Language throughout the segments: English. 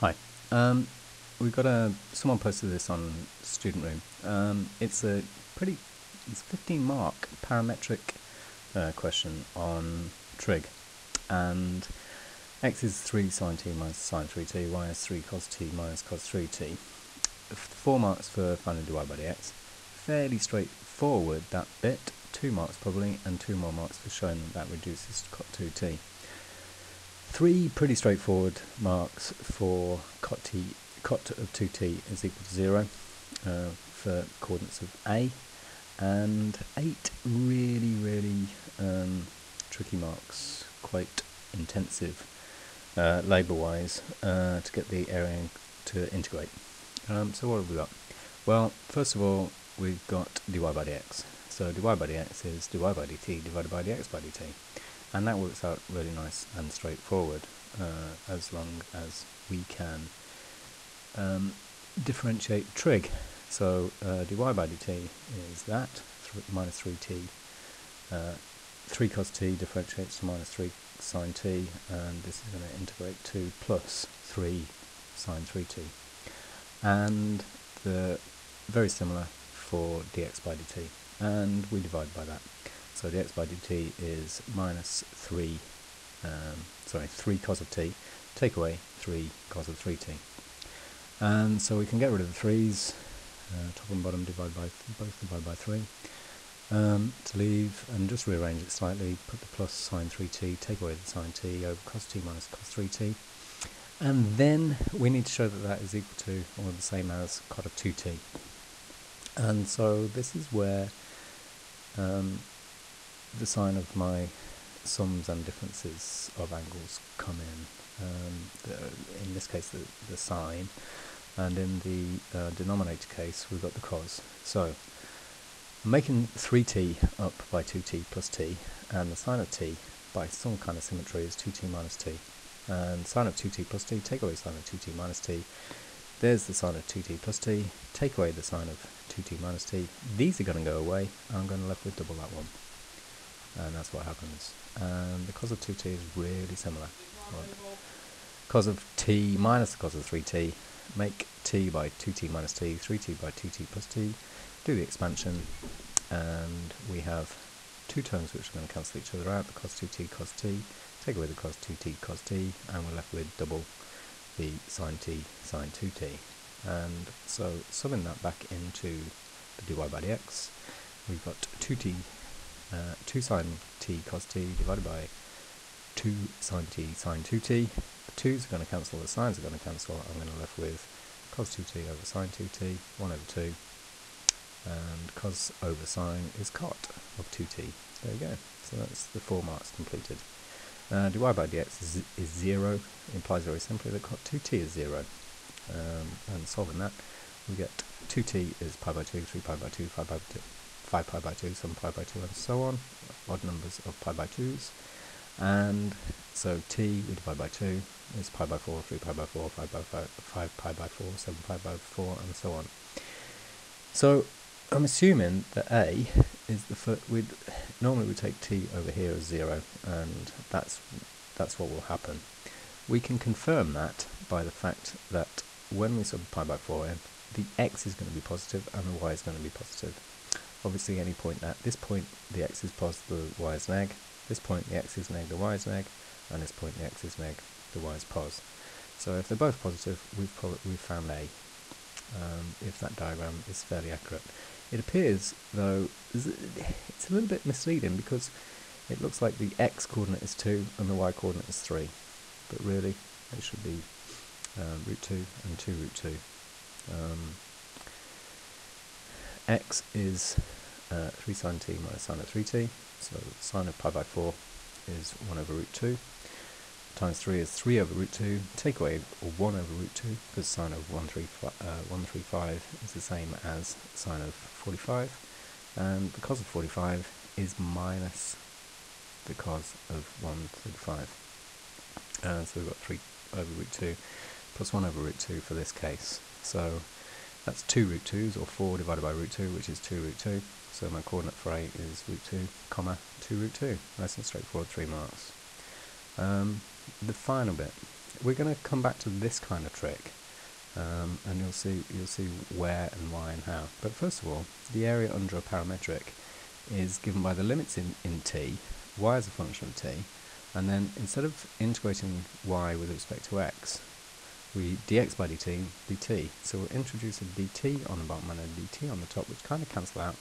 Hi. We've got someone posted this on Student Room. It's a 15-mark parametric question on trig, and x is 3 sine t minus sine 3t, y is 3 cos t minus cos 3t. 4 marks for finding dy by dx. Fairly straightforward, that bit. 2 marks probably, and 2 more marks for showing that reduces to cot 2t. 3 pretty straightforward marks for cot of 2t is equal to 0 for coordinates of A, and 8 really tricky marks, quite intensive labour-wise to get the area to integrate. So what have we got? Well, first of all, we've got dy by dx. So dy by dx is dy by dt divided by dx by dt. And that works out really nice and straightforward, as long as we can differentiate trig. So dy by dt is that, minus 3t, 3 cos t differentiates to minus 3 sine t, and this is going to integrate to plus 3 sine 3t. And very similar for dx by dt, and we divide by that. So dx by dt is minus 3 cos of t, take away 3 cos of 3t. And so we can get rid of the 3's, top and bottom both divide by 3, to leave, and just rearrange it slightly, put the plus sine 3t, take away the sine t over cos t minus cos 3t. And then we need to show that that is equal to, or the same as, cot of 2t. And so this is where the sign of my sums and differences of angles come in this case the sine, and in the denominator case we've got the cos. So I'm making 3t up by 2t plus t, and the sine of t by some kind of symmetry is 2t minus t, and sine of 2t plus t, take away sine of 2t minus t. There's the sine of 2t plus t, take away the sine of 2t minus t. These are going to go away, and I'm going to left with double that one. And that's what happens. And the cos of 2t is really similar. Cos of t minus the cos of 3t, make t by 2t minus t, 3t by 2t plus t, do the expansion, and we have two terms which are going to cancel each other out, the cos 2t cos t, take away the cos 2t cos t, and we're left with double the sin t sin 2t. And so summing that back into the dy by dx, we've got 2 sin t cos t divided by 2 sin t sin 2t. The 2's are going to cancel, the sines are going to cancel. I'm going to left with cos 2t over sin 2t, 1 over 2, and cos over sine is cot of 2t. There we go. So that's the 4 marks completed. Dy by dx is 0, implies very simply that cot 2t is 0. And solving that, we get 2t is pi by 2, 3 pi by 2, 5 pi by 2, 5 pi by 2, 7 pi by 2, and so on, odd numbers of pi by 2's. And so t we divide by 2 is pi by 4, 3 pi by 4, 5 pi by 4, 7 pi by 4, and so on. So I'm assuming that a is the first. Normally we take t over here as 0, and that's what will happen. We can confirm that by the fact that when we sub pi by 4 in, the x is going to be positive and the y is going to be positive. Obviously any point at this point the x is positive, the y is neg, this point the x is neg, the y is neg, and this point the x is neg, the y is pos. So if they're both positive, we've found A, if that diagram is fairly accurate. It appears, though, it's a little bit misleading because it looks like the x coordinate is 2 and the y coordinate is 3, but really it should be root 2 and 2 root 2. X is 3 sine t minus sine of 3t, so sine of pi by 4 is 1 over root 2, times 3 is 3 over root 2, take away 1 over root 2, because sine of 135 is the same as sine of 45, and the cos of 45 is minus the cos of 135. So we've got 3 over root 2 plus 1 over root 2 for this case. So that's 2 root 2's, or 4 divided by root 2, which is 2 root 2. So my coordinate for A is root 2, comma, 2 root 2. Nice and straightforward, 3 marks. The final bit, we're going to come back to this kind of trick, and you'll see where and why and how. But first of all, the area under a parametric is given by the limits in t, y as a function of t, and then instead of integrating y with respect to x, we dx by dt. So we'll introduce a dt on the bottom and a dt on the top, which kind of cancel out,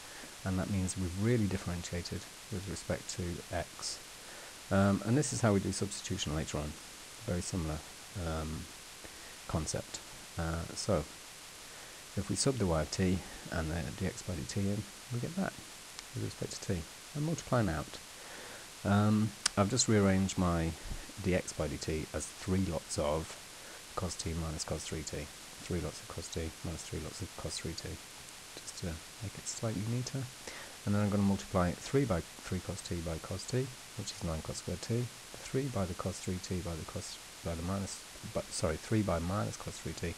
and that means we've really differentiated with respect to x. And this is how we do substitution later on. Very similar concept. So if we sub the y of t and the dx by dt in, we get that with respect to t. And multiplying out. I've just rearranged my dx by dt as 3 lots of cos t minus cos 3t. 3 lots of cos t minus 3 lots of cos 3t. Just to make it slightly neater. And then I'm going to multiply 3 by 3 cos t by cos t, which is 9 cos squared t. 3 by the cos 3t by the minus 3 by minus cos 3t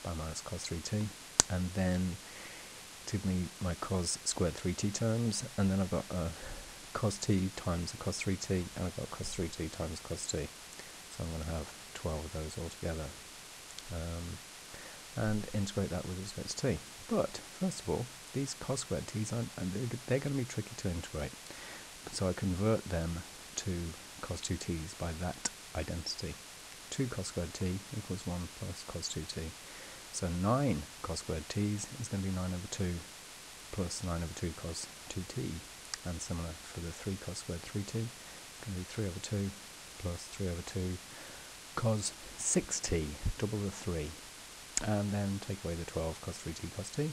by minus cos 3t, and then give me my cos squared 3t terms, and then I've got cos t times a cos 3t, and I've got cos 3t times cos t. So I'm going to have 12 of those altogether, and integrate that with respect to t. But first of all, these cos squared t's they're going to be tricky to integrate, so I convert them to cos 2t's by that identity. 2 cos squared t equals 1 plus cos 2t. So 9 cos squared t's is going to be 9 over 2 plus 9 over 2 cos 2t. And similar for the 3 cos squared 3t, it's going to be 3 over 2 plus 3 over 2 cos 6t, double the 3. And then take away the 12 cos 3t cos t.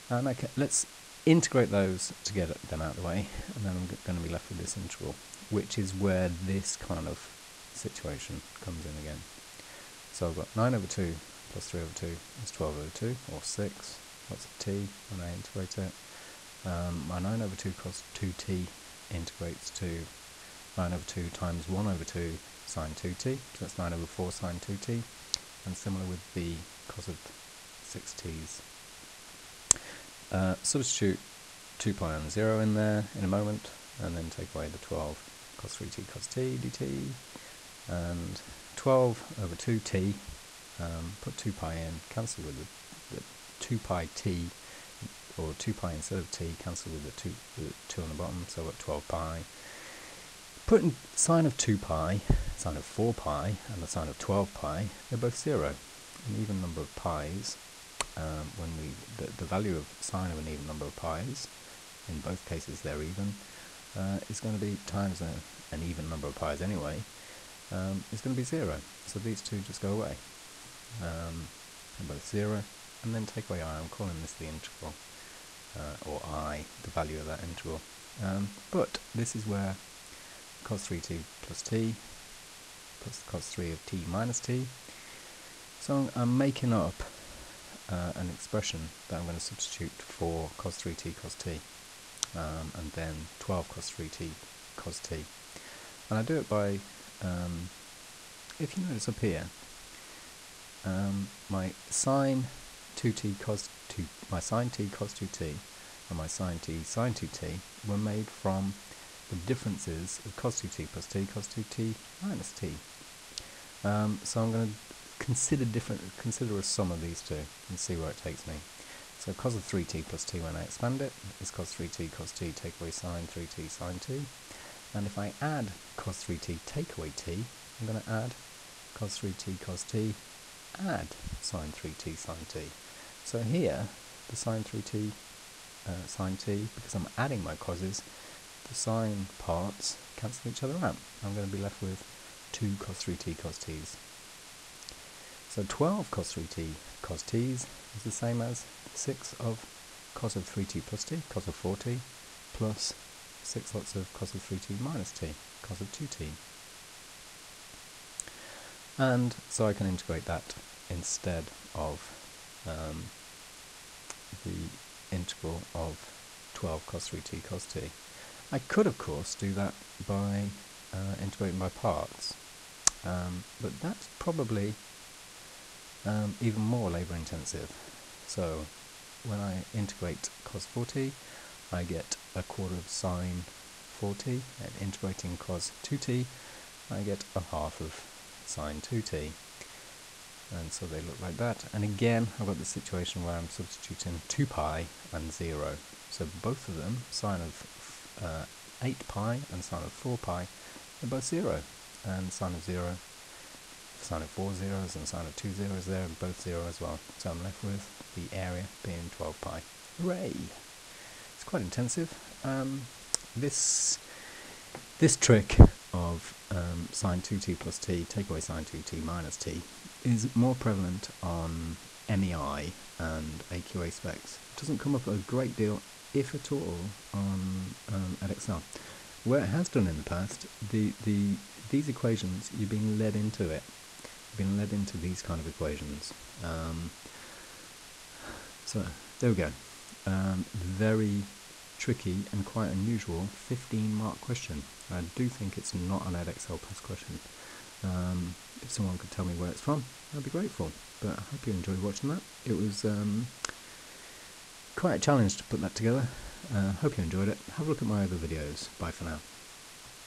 And let's integrate those to get them out of the way, and then I'm going to be left with this integral, which is where this kind of situation comes in again. So I've got 9 over 2 plus 3 over 2 is 12 over 2, or 6, lots of t when I integrate it. My 9 over 2 cos 2t integrates to 9 over 2 times 1 over 2 sine 2t, so that's 9 over 4 sine 2t, and similar with the cos of 6t's. Substitute 2 pi and 0 in there in a moment, and then take away the 12 cos 3t cos t dt, and 12 over 2t, put 2 pi in, cancel with the 2 pi t, or 2 pi instead of t, cancel with the 2 on the bottom, so at 12 pi. Put in sine of 2 pi, sine of 4 pi, and the sine of 12 pi, they're both 0. An even number of pi's, when the value of sine of an even number of pi's, in both cases they're even, is going to be times an even number of pi's anyway, is going to be 0. So these two just go away. They're both 0, and then take away I. I'm calling this the integral, or I, the value of that integral. But this is where cos 3t plus t plus cos 3 of t minus t. So I'm making up an expression that I'm going to substitute for cos 3t cos t, and then 12 cos 3t cos t. And I do it by, if you notice up here, my sine 2t cos 2, my sine t cos 2t, and my sine t sine 2t were made from the differences of cos 2t plus t cos 2t minus t. So I'm going to consider a sum of these two and see where it takes me. So cos of 3t plus t when I expand it is cos 3t cos t take away sine 3t sine t. And if I add cos 3t take away t, I'm going to add cos 3t cos t add sine 3t sine t. So here, the sine 3t sine t, because I'm adding my causes, the sine parts cancel each other out. I'm going to be left with 2 cos 3t cos t's. So 12 cos 3t cos t's is the same as 6 of cos of 3t plus t, cos of 4t, plus 6 lots of cos of 3t minus t, cos of 2t. And so I can integrate that instead of the integral of 12 cos 3t cos t. I could, of course, do that by integrating by parts, but that's probably even more labour intensive. So when I integrate cos 4t, I get a quarter of sine 4t, and integrating cos 2t, I get a half of sine 2t. And so they look like that. And again, I've got the situation where I'm substituting 2 pi and 0. So both of them, sine of 8 pi and sine of 4 pi, they're both 0. And sine of 0, sine of 4 zeros and sine of 2 zeros there are both 0 as well. So I'm left with the area being 12 pi. Hooray! It's quite intensive. This trick of sine 2t plus t, take away sine 2t minus t, is more prevalent on MEI and AQA specs. It doesn't come up a great deal, if at all, on Edexcel. Where it has done in the past, these equations, you've been led into it. You've been led into these kind of equations. So, there we go. Very tricky and quite unusual 15-mark question. I do think it's not an Edexcel pass question. If someone could tell me where it's from, I'd be grateful. But I hope you enjoyed watching that. It was quite a challenge to put that together. Hope you enjoyed it. Have a look at my other videos. Bye for now.